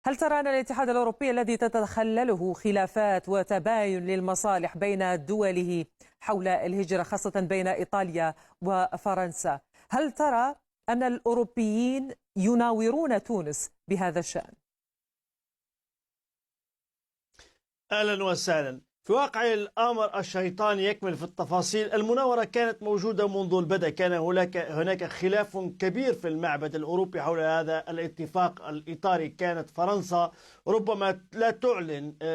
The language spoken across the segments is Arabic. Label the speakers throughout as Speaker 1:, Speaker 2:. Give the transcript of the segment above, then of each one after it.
Speaker 1: هل ترى أن الاتحاد الأوروبي الذي تتخلله خلافات وتباين للمصالح بين دوله حول الهجرة خاصة بين إيطاليا وفرنسا، هل ترى أن الأوروبيين يناورون تونس بهذا الشأن؟
Speaker 2: أهلا وسهلا. في واقع الأمر الشيطان يكمل في التفاصيل. المناورة كانت موجودة منذ البدء، كان هناك خلاف كبير في المعبد الأوروبي حول هذا الاتفاق الإطاري. كانت فرنسا ربما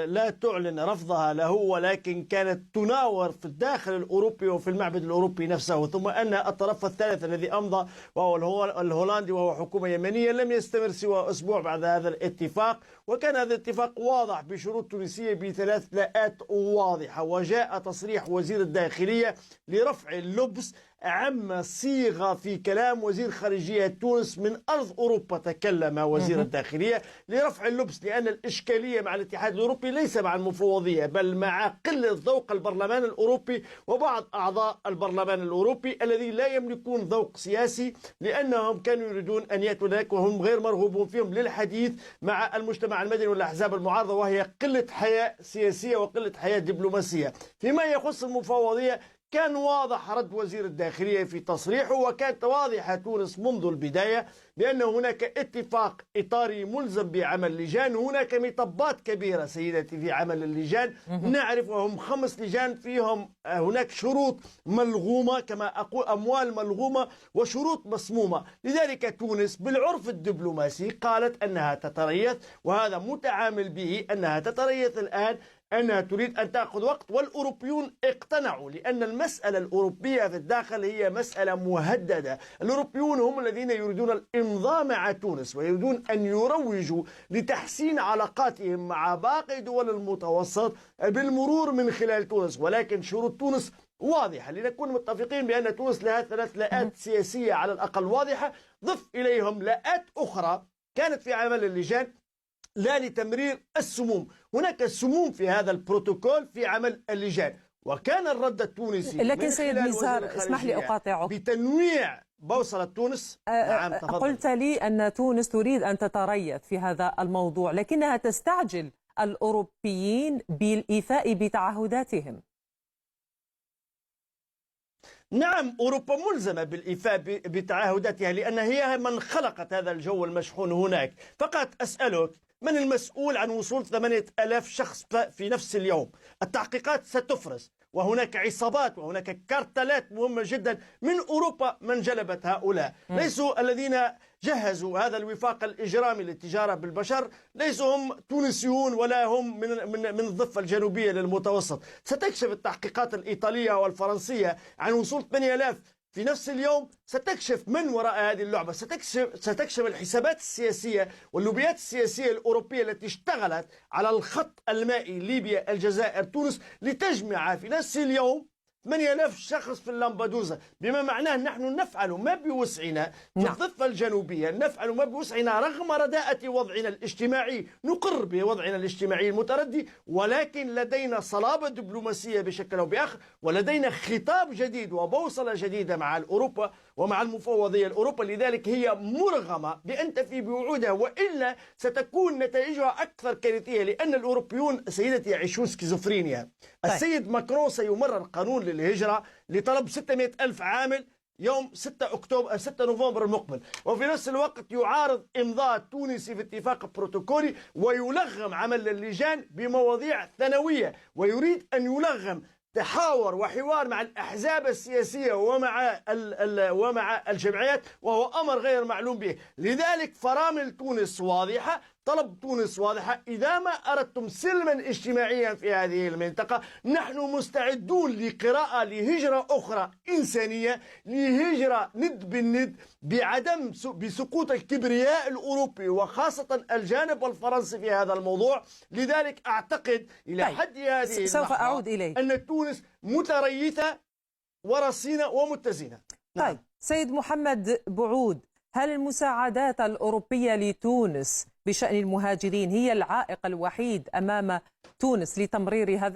Speaker 2: لا تعلن رفضها له، ولكن كانت تناور في الداخل الأوروبي وفي المعبد الأوروبي نفسه. ثم أن الطرف الثالث الذي أمضى وهو الهولندي وهو حكومة يمنية لم يستمر سوى أسبوع بعد هذا الاتفاق، وكان هذا الاتفاق واضح بشروط تونسية بثلاث لاءات واضحة. وجاء تصريح وزير الداخلية لرفع اللبس عما صيغ في كلام وزير خارجية تونس من أرض أوروبا. تكلم وزير الداخلية لرفع اللبس، لأن الإشكالية مع الاتحاد الأوروبي ليس مع المفوضية بل مع قلة ذوق البرلمان الأوروبي وبعض أعضاء البرلمان الأوروبي الذين لا يملكون ذوق سياسي، لأنهم كانوا يريدون أن يأتوا هناك وهم غير مرغوبون فيهم للحديث مع المجتمع المدني والأحزاب المعارضة، وهي قلة حياة سياسية وقلة حياة دبلوماسية. فيما يخص المفوضية كان واضح رد وزير الداخلية في تصريحه، وكانت واضحة تونس منذ البداية بأن هناك اتفاق إطاري ملزم بعمل لجان. هناك مطبات كبيرة سيدتي في عمل اللجان، نعرف وهم 5 لجان فيهم هناك شروط ملغومة، كما أقول أموال ملغومة وشروط مسمومة. لذلك تونس بالعرف الدبلوماسي قالت أنها تتريث، وهذا متعامل به أنها تتريث الآن، أنها تريد أن تأخذ وقت. والأوروبيون اقتنعوا، لأن المسألة الأوروبية في الداخل هي مسألة مهددة. الأوروبيون هم الذين يريدون الإمضاء مع تونس ويريدون أن يروجوا لتحسين علاقاتهم مع باقي دول المتوسط بالمرور من خلال تونس، ولكن شروط تونس واضحة. لنكون متفقين بأن تونس لها 3 لاءات سياسية على الأقل واضحة، ضف إليهم لاءات أخرى كانت في عمل اللجان لا لتمرير السموم. هناك سموم في هذا البروتوكول في عمل اللجان، وكان الرد التونسي
Speaker 1: لكن سيد نزار اسمح لي أقاطعك
Speaker 2: بتنويع بوصلة تونس. نعم تفضل.
Speaker 1: قلت لي أن تونس تريد أن تتريث في هذا الموضوع، لكنها تستعجل الأوروبيين بالإيفاء بتعهداتهم.
Speaker 2: نعم، أوروبا ملزمة بالإيفاء بتعهداتها، لأن هي من خلقت هذا الجو المشحون هناك. فقط أسألك، من المسؤول عن وصول 8000 شخص في نفس اليوم؟ التحقيقات ستفرز، وهناك عصابات وهناك كارتلات مهمة جدا من أوروبا من جلبت هؤلاء. ليسوا الذين جهزوا هذا الوفاق الإجرامي للتجارة بالبشر، ليسوا هم تونسيون ولا هم من الضفة الجنوبية للمتوسط. ستكشف التحقيقات الإيطالية والفرنسية عن وصول 8000 في نفس اليوم، ستكشف من وراء هذه اللعبة، ستكشف الحسابات السياسية واللوبيات السياسية الأوروبية التي اشتغلت على الخط المائي ليبيا الجزائر تونس لتجمع في نفس اليوم 8000 شخص في اللامبادوزا، بما معناه نحن نفعل ما بوسعنا في الضفة الجنوبية، نفعل ما بوسعنا رغم رداءة وضعنا الاجتماعي، نقر بوضعنا الاجتماعي المتردي، ولكن لدينا صلابة دبلوماسية بشكل أو بآخر، ولدينا خطاب جديد وبوصلة جديدة مع الأوروبا ومع المفوضية الأوروبا. لذلك هي مرغمة بأن تفي بوعودها، وإلا ستكون نتائجها أكثر كارثية، لأن الأوروبيون سيدتي يعيشون سكيزوفرينيا. السيد ماكرون سيمرر قانون للهجرة لطلب 600 ألف عامل يوم 6 نوفمبر المقبل، وفي نفس الوقت يعارض إمضاء التونسي في اتفاق بروتوكولي ويلغم عمل اللجان بمواضيع ثانوية، ويريد أن يلغم تحاور وحوار مع الأحزاب السياسية ومع الجمعيات، وهو أمر غير معلوم به. لذلك فرامل تونس واضحة، طلب تونس واضحة: إذا ما أردتم سلما اجتماعيا في هذه المنطقة، نحن مستعدون لقراءة لهجرة أخرى إنسانية، لهجرة ند بالند، بسقوط الكبرياء الأوروبي وخاصة الجانب الفرنسي في هذا الموضوع. لذلك أعتقد إلى حد هذه
Speaker 1: سوف أعود إليه
Speaker 2: أن تونس متريثة ورصينة ومتزنة.
Speaker 1: طيب سيد محمد بعود، هل المساعدات الأوروبية لتونس بشأن المهاجرين هي العائق الوحيد أمام تونس لتمرير هذا